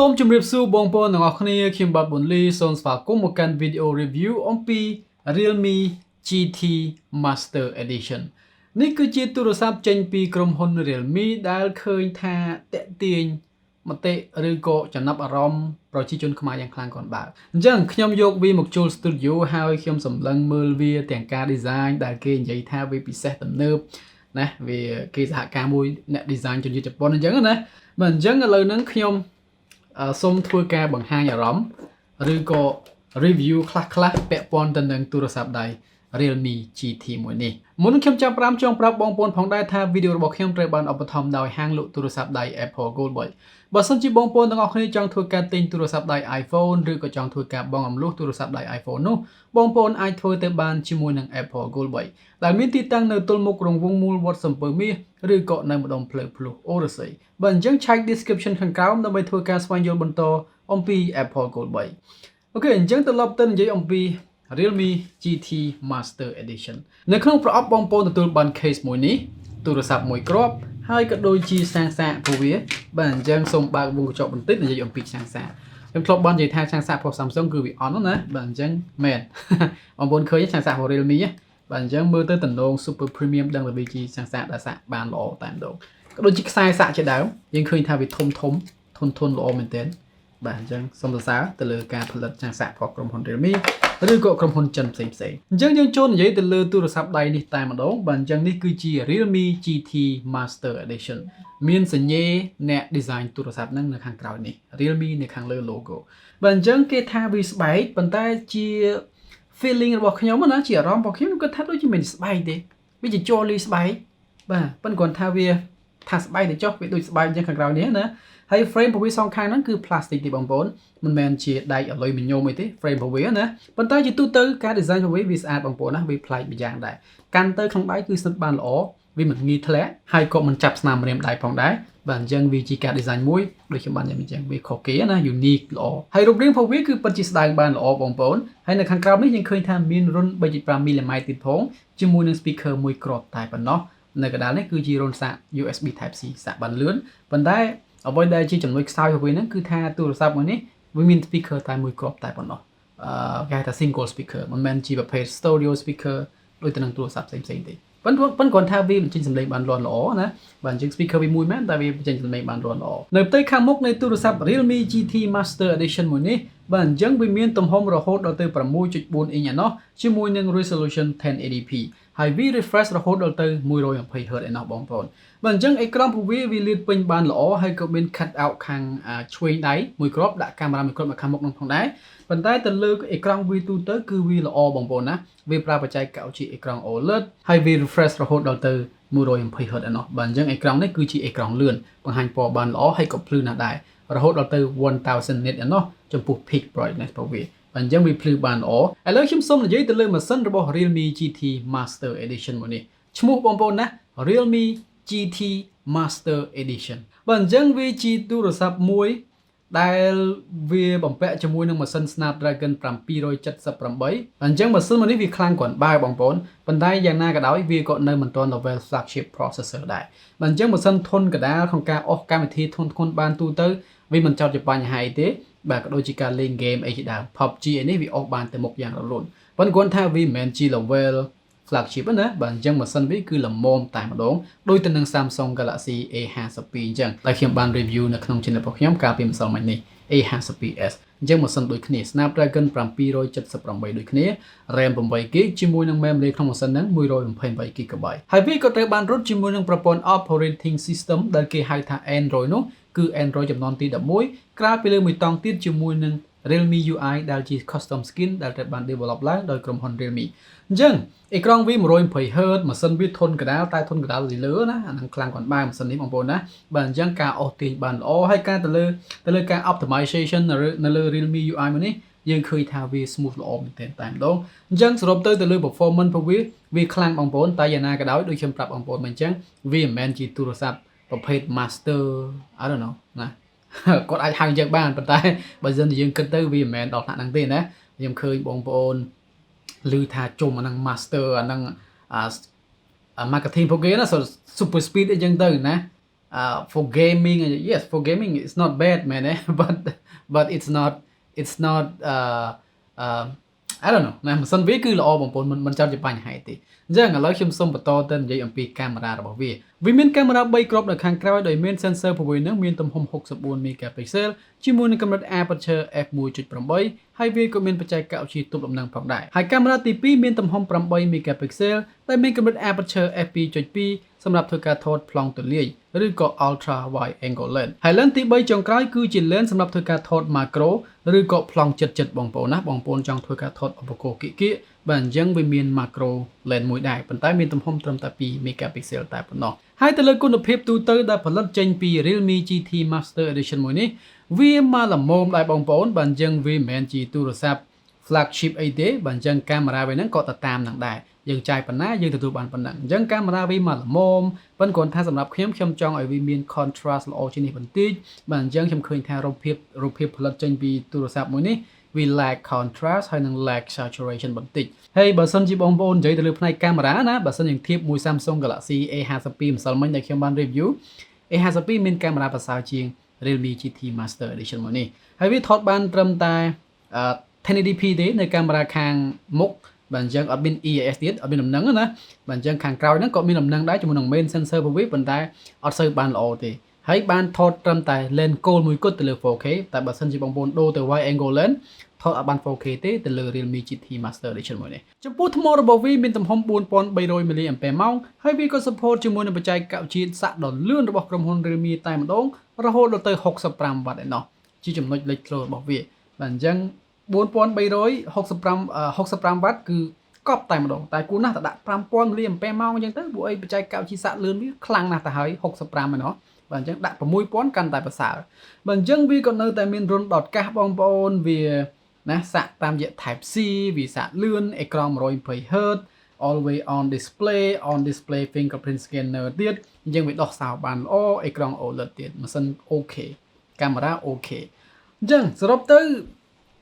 សូមជម្រាបសួរបងប្អូនទាំងអស់គ្នាខ្ញុំបាទ Mrbunlee សូមស្វាគមន៍មកកាន់វីដេអូ review អំពី Realme GT Master Edition នេះគឺជាទូរស័ព្ទចេញពីក្រុមហ៊ុន Realme ដែលឃើញថាតាក់ទាញមតិឬក៏ចំណាប់អារម្មណ៍ប្រជាជនខ្មែរយ៉ាងខ្លាំងកូនបើអញ្ចឹងខ្ញុំយកវាមកចូល studio ហើយខ្ញុំសម្លឹងមើលវាទាំងការ design ដែលគេនិយាយថាវាពិសេសទំនើបណាវាគេសហការមួយអ្នក design ជនជាតិជប៉ុនអញ្ចឹងណាបាទអញ្ចឹងឥឡូវហ្នឹងខ្ញុំសូមធ្វើការបង្ហាញអារម្មណ៍ឬក៏ review ខ្លះៗពាក់ព័ន្ធទៅនឹងទូរស័ព្ទដៃ Realme GT មួយនេះមុននឹងខ្ញុំចាប់ផ្ដើមចង់ប្រាប់បងប្អូនផងដែរថាវីដេអូរបស់ខ្ញុំត្រូវបានឧបត្ថម្ភដោយហាងលក់ទូរស័ព្ទដៃ Apple Gold Boy បើសិនជាបងប្អូនទាំងអស់គ្នាចង់ធ្វើការទិញទូរស័ព្ទដៃ iPhone ឬក៏ចង់ធ្វើការបង់អំលុះទូរស័ព្ទដៃ iPhone នោះបងប្អូនអាចធ្វើទៅបានជាមួយនឹង Apple Gold Boy ដែលមានទីតាំងនៅទល់មុខរង្វង់មូលវត្តសំពើមាសឬក៏នៅម្ដុំផ្លូវភ្លុះអូរស័យបើអញ្ចឹងឆែក description ខាងក្រោមដើម្បីធ្វើការស្វែងយល់បន្តអំពី Apple Gold Boy អូខេអញ្ចឹងត្រឡប់ទៅនិយាយអំពី Realme GT Master Edition នៅក្នុងប្រអប់បងប្អូនទទួលបាន case មួយនេះទូរស័ព្ទមួយគ្រាប់ហើយក៏ដូចជាសាំងសាកពួកវាបាទអញ្ចឹងសូមបើកវងកញ្ចក់បន្តិចនិយាយអំពីសាំងសាកខ្ញុំធ្លាប់បាននិយាយថាសាំងសាករបស់ Samsung គឺវាអន់ណាបាទអញ្ចឹងមែនបងប្អូនឃើញសាំងសាករបស់ Realme បាទអញ្ចឹងមើលទៅតំណង Super Premium ដឹងតែវាជាសាំងសាកដែលសាកបានល្អតែម្ដងក៏ដូចជាខ្សែសាកជាដើមយើងឃើញថាវាធំធន់ល្អមែនទែនបាទអញ្ចឹងសូមសរសើរទៅលើការផលិតសាំងសាករបស់ក្រុមហ៊ុន Realme ឬក៏ក្រុមហ៊ុនចិនផ្សេងអញ្ចឹងយើងចូលនិយាយទៅលើទូរស័ព្ទដៃនេះតែម្ដងបាទអញ្ចឹងនេះគឺជា Realme GT Master Edition មានសញ្ញេអ្នក design ទូរស័ព្ទហ្នឹងនៅខាងក្រោយនេះ Realme នៅខាងលើ logo បាទអញ្ចឹងគេថាវាស្បែកប៉ុន្តែជា feeling របស់ខ្ញុំណាជាអារម្មណ៍របស់ខ្ញុំគាត់ថាដូចជាមិនស្បែកទេវាជាជ័រលីស្បែកបាទប៉ុន្តែគាត់ថាវាថាស្បែកទៅចុះវាដូចស្បែកអញ្ចឹងខាងក្រោយនេះណាហើយ frame របស់វាសងខាងហ្នឹងគឺ plastic ទេបងប្អូនមិនមែនជាដែកអាលុយមីញ៉ូមអីទេ frame របស់វាណាប៉ុន្តែជាទូទៅការ design របស់វាស្អាតបងប្អូនណាវាប្លែកម្យ៉ាងដែរកាន់ទៅក្នុងដៃគឺស្និទ្ធបានល្អវាមិនងាយធ្លាក់ហើយក៏មិនចាប់ស្នាមម្រាមដៃផងដែរបាទអញ្ចឹងវាជាការ design មួយដូចខ្ញុំបាននិយាយអញ្ចឹងវាខុសគេណា unique ល្អហើយរូបរាងរបស់វាគឺពិតជាស្ដើងបានល្អបងប្អូនហើយនៅខាងក្រោមនេះយើងឃើញថាមានរុន 3.5 មីលីម៉ែត្រទៀតផងជាមួយនឹង speaker មួយគ្រាប់តែប៉ុណ្ណោះនៅកណ្ដាលនេះគឺជារុនសាក USB Type C សាកបានលឿនប៉ុន្តែអ្វីដែលជាចំណុចខ្សោយរបស់វាហ្នឹងគឺថាទូរស័ព្ទមួយនេះវាមាន speaker តែមួយគ្រាប់តែប៉ុណ្ណោះគេហៅថា single speaker មិនមែនជាប្រភេទ stereo speaker ដូចទៅនឹងទូរស័ព្ទផ្សេងទេប៉ុន្តែគាត់ថាវាបញ្ចេញសំឡេងបានលាន់ល្អណាបាទអញ្ចឹង speaker វាមួយមែនតែវាបញ្ចេញសំឡេងបានលាន់ល្អនៅផ្ទៃខាងមុខនៃទូរស័ព្ទ Realme GT Master Edition មួយនេះបាទអញ្ចឹងវាមានទំហំរហូតដល់ទៅ 6.4 អ៊ីញឯណោះជាមួយនឹង resolution 1080p ហើយវា refresh រហូតដល់ទៅ 120Hz ឯណោះបងប្អូនបាទអញ្ចឹងអេក្រង់របស់វាលាតពេញបានល្អហើយក៏មាន cut out ខាងឆ្វេងដៃមួយគ្រាប់ដាក់កាមេរ៉ាមួយគ្រាប់នៅខាងមុខនឹងផងដែរប៉ុន្តែទៅលើអេក្រង់វាទូទៅគឺវាល្អបងប្អូនណាវាប្រើបច្ចេកវិទ្យាអេក្រង់ OLED ហើយវា refresh រហូតដល់ទៅ 120Hz ឯណោះបាទអញ្ចឹងអេក្រង់នេះគឺជាអេក្រង់លឿនបង្ហាញពណ៌បានល្អហើយក៏ភ្លឺណាស់ដែររហូតដល់ទៅ 1000 nit ឯណោះចំពោះ peak brightness របស់វាអញ្ចឹងវាភ្លឺបានល្អឥឡូវខ្ញុំសូមនិយាយទៅលើម៉ាស៊ីនរបស់ Realme GT Master Edition មួយនេះឈ្មោះបងប្អូនណា Realme GT Master Edition បាទអញ្ចឹងវាជាទូរស័ព្ទមួយដែលវាបំពាក់ជាមួយនឹងម៉ាស៊ីន Snapdragon 778អញ្ចឹងម៉ាស៊ីនមួយនេះវាខ្លាំងគ្រាន់បើបងប្អូនប៉ុន្តែយ៉ាងណាក៏ដោយវាក៏នៅមិនទាន់ level flagship processor ដែរបាទអញ្ចឹងម៉ាស៊ីនធន់កដាលក្នុងការអស់កម្មវិធីធន់បានទូទៅវាមិនចោទជាបញ្ហាអីទេបាទក៏ដូចជាការលេង game អីជាដើម PUBG ឯនេះវាអស់បានទៅមុខយ៉ាងរលូនប៉ុន្តែគាត់ថាវាមិនមែនជា level flagship ណាបាទអញ្ចឹងម៉ាស៊ីនវាគឺល្មមតែម្ដងដូចទៅនឹង Samsung Galaxy A52 អញ្ចឹងដែលខ្ញុំបាន review នៅក្នុង channel របស់ខ្ញុំកាលពីម្សិលមិញនេះ A52s អញ្ចឹងម៉ាស៊ីនដូចគ្នា Snapdragon 778ដូចគ្នា RAM 8GB ជាមួយនឹង memory ក្នុងម៉ាស៊ីនហ្នឹង 128GB ហើយវាក៏ត្រូវបានរត់ជាមួយនឹងប្រព័ន្ធ operating system ដែលគេហៅថា Android នោះគឺ Android ចំនួនទី11ក្រៅពីលើមួយតង់ទៀតជាមួយនឹង Realme UI ដែលជា custom skin ដែលត្រូវបាន develop ឡើងដោយក្រុមហ៊ុន Realme អញ្ចឹងអេក្រង់វា 120Hz ម៉ាស៊ីនវាធន់កដាលតែធន់កដាលពីលើណាអានឹងខ្លាំងគាត់បើម៉ាស៊ីននេះបងប្អូនណាបាទអញ្ចឹងការអូសទាញបានល្អហើយការទៅលើការ optimization នៅលើ Realme UI មួយនេះយើងឃើញថាវា smooth ល្អមែនទែនតែម្ដងអញ្ចឹងសរុបទៅលើ performance របស់វាខ្លាំងបងប្អូនតែយ៉ាងណាក៏ដោយដូចខ្ញុំប្រាប់បងប្អូនមិនអញ្ចឹងវាមិនមែនជាទូរស័ព្ទប្រភេទ master I don't know ណាគាត់អាចហៅអញ្ចឹងបានប៉ុន្តែបើសិនជាយើងគិតទៅវាមិនមែនដល់ថ្នាក់ហ្នឹងទេណាខ្ញុំឃើញបងប្អូនឮថាជុំអាហ្នឹង master អាហ្នឹងmarketing ពួកគេណា super speed អីចឹងទៅណា for gaming yes for gaming it's not bad man but it's not I don't know ណាមិនសិនវាគឺល្អបងប្អូនមិនចាំជាបញ្ហាទេអញ្ចឹងឥឡូវខ្ញុំសូមបន្តទៅនិយាយអំពីកាមេរ៉ារបស់វាមានកាមេរ៉ា3គ្រាប់នៅខាងក្រោយដោយមាន sensor 6នឹងមានទំហំ64 megapixel ជាមួយនឹងកម្រិត aperture f1.8 ហើយវាក៏មានបច្ចេកវិទ្យាទប់លំនឹងផងដែរហើយកាមេរ៉ាទី2មានទំហំ8 megapixel ដែលមានកម្រិត aperture f2.2 សម្រាប់ធ្វើការថតប្លង់ទូលាយឬក៏ ultra wide angle lens ហើយ lens ទី3ចុងក្រោយគឺជា lens សម្រាប់ធ្វើការថត macro ឬក៏ប្លង់ចិត្តបងប្អូនណាបងប្អូនចង់ធ្វើការថតឧបករណ៍គីៗបាទអញ្ចឹងវាមាន macro lens មួយដែរប៉ុន្តែមានទំហំត្រឹមតែ2 megapixel តែប៉ុណ្ណោះហើយទៅលើគុណភាពទូទៅដែលផលិតចេញពី Realme GT Master Edition មួយនេះវាមកល្មមដែរបងប្អូនបាទអញ្ចឹងវាមិនមែនជាទូរស័ព្ទ flagship អីទេបាទអញ្ចឹងកាមេរ៉ាវាហ្នឹងក៏ទៅតាមនឹងដែរយើងចាយប៉ុណ្ណាយើងទទួលបានប៉ុណ្ណឹងអញ្ចឹងកាមេរ៉ាវាមកល្មមប៉ុន្តែគ្រាន់ថាសម្រាប់ខ្ញុំចង់ឲ្យវាមាន contrast ល្អជាងនេះបន្តិចបាទអញ្ចឹងខ្ញុំឃើញថារូបភាពផលិតចេញពីទូរស័ព្ទមួយនេះវា lack contrast ហើយនឹង lack saturation បន្តិចហើយបើសិនជាបងប្អូននិយាយទៅលើផ្នែកកាមេរ៉ាណាបើសិនយើងធៀបមួយ Samsung Galaxy A52 ម្សិលមិញដែលខ្ញុំបាន review A52 មានកាមេរ៉ាប្រសើរជាង Realme GT Master Edition មួយនេះហើយវាថតបានត្រឹមតែ 1080p ទេនៅកាមេរ៉ាខាងមុខបាទអញ្ចឹងអត់មាន EIS ទៀតអត់មានដំណឹងណាបាទអញ្ចឹងខាងក្រោយហ្នឹងក៏មានដំណឹងដែរជាមួយនឹង main sensor របស់វាប៉ុន្តែអត់សូវបានល្អទេហើយបានថតត្រឹមតែ lens gold មួយគត់ទៅលើ 4K តែបើសិនជាបងប្អូនដូរទៅ wide angle lens ថតអត់បាន 4K ទេទៅលើ Realme GT Master Edition មួយនេះចំពោះថ្មរបស់វាមានទំហំ 4300 mAh ហើយវាក៏ support ជាមួយនឹងបច្ចេកវិទ្យាសាកដ៏លឿនរបស់ក្រុមហ៊ុន Realme តែម្ដងរហូតដល់ទៅ65 W ឯណោះជាចំណុចលេចធ្លោរបស់វាបាទអញ្ចឹង4365 W គឺកប់តែម្ដងតែគួរណាស់តែដាក់5000 mAh អញ្ចឹងទៅពួកអីបច្ចេកវិទ្យាសាកលឿនវាខ្លាំងណាស់ទៅហើយ65ឯណោះបាទអញ្ចឹងដាក់6000កាន់តែប្រសើរបាទអញ្ចឹងវាក៏នៅតែមានរុនដតកាសបងប្អូនវាណាសាក់តាមរយៈ Type C វាសាក់លឿនអេក្រង់ 120Hz always on display fingerprint scanner ទៀតអញ្ចឹងវាដោះសោបានល្អអេក្រង់ OLED ទៀតម៉ាស៊ីនអូខេកាមេរ៉ាអូខេអញ្ចឹងសរុបទៅ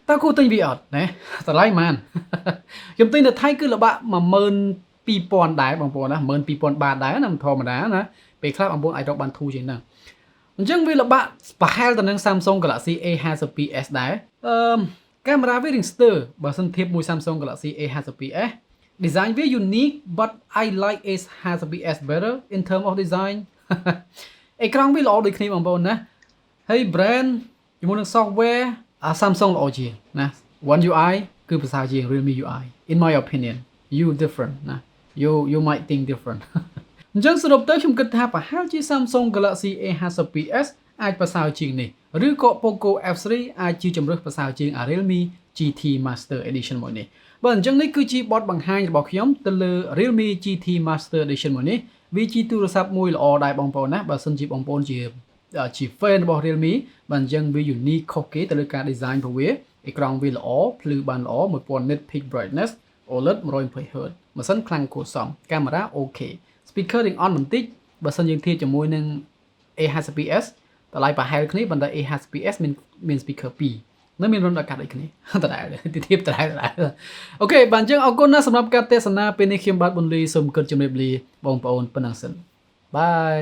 តើគួរទិញវាអត់ណាតម្លៃប៉ុន្មានខ្ញុំទិញនៅថៃគឺល្បាក់ 12000 ដែរបងប្អូនណា 12000 បាតដែរណាមិនធម្មតាណាពេលខ្លះបងប្អូនអាចរកបានធូរជាងហ្នឹងអញ្ចឹងវាល្បាក់ប្រហែលទៅនឹង Samsung Galaxy A52s ដែរកាមេរ៉ាវា Ringster បើសិនធៀបមួយ Samsung Galaxy A52s design វា unique but I like A52s better in term of design អេក្រង់វាល្អដូចគ្នាបងប្អូនណាហើយ brand ជាមួយនឹង software Samsung ល្អជាងណា One UI គឺប្រសើរជាង Realme UI in my opinion you different ណា you might think different អញ្ចឹងសរុបទៅខ្ញុំគិតថាប្រហែលជា Samsung Galaxy A52s អាចប្រសើរជាងនេះឬក៏ Poco F3 អាចជាជម្រើសប្រសើរជាង Realme GT Master Edition មួយនេះបើអញ្ចឹងនេះគឺជាបទបង្ហាញរបស់ខ្ញុំទៅលើ Realme GT Master Edition មួយនេះវាជាទូរស័ព្ទមួយល្អដែរបងប្អូនណាបើសិនជាបងប្អូនជា fan របស់ Realme បាទអញ្ចឹងវា unique ខុសគេទៅលើការ design របស់វាអេក្រង់វាល្អភ្លឺបានល្អ1000 nit peak brightness OLED 120Hz ម៉ាស៊ីនខ្លាំងគួរសមកាមេរ៉ាអូខេ speaker ring on បន្តិចបើសិនយើងធៀបជាមួយនឹង A52s តម្លៃប្រហែលគ្នាប៉ុន្តែ A52s មាន speaker 2នៅមានរុនអាកាសដូចគ្នាដដែលធៀបដដែលអូខេបាទអញ្ចឹងអរគុណណាស់សម្រាប់ការទស្សនាពេលនេះខ្ញុំបាទប៊ុនលីសូមគិតជម្រាបលាបងប្អូនប៉ុណ្ណឹងសិនបាយ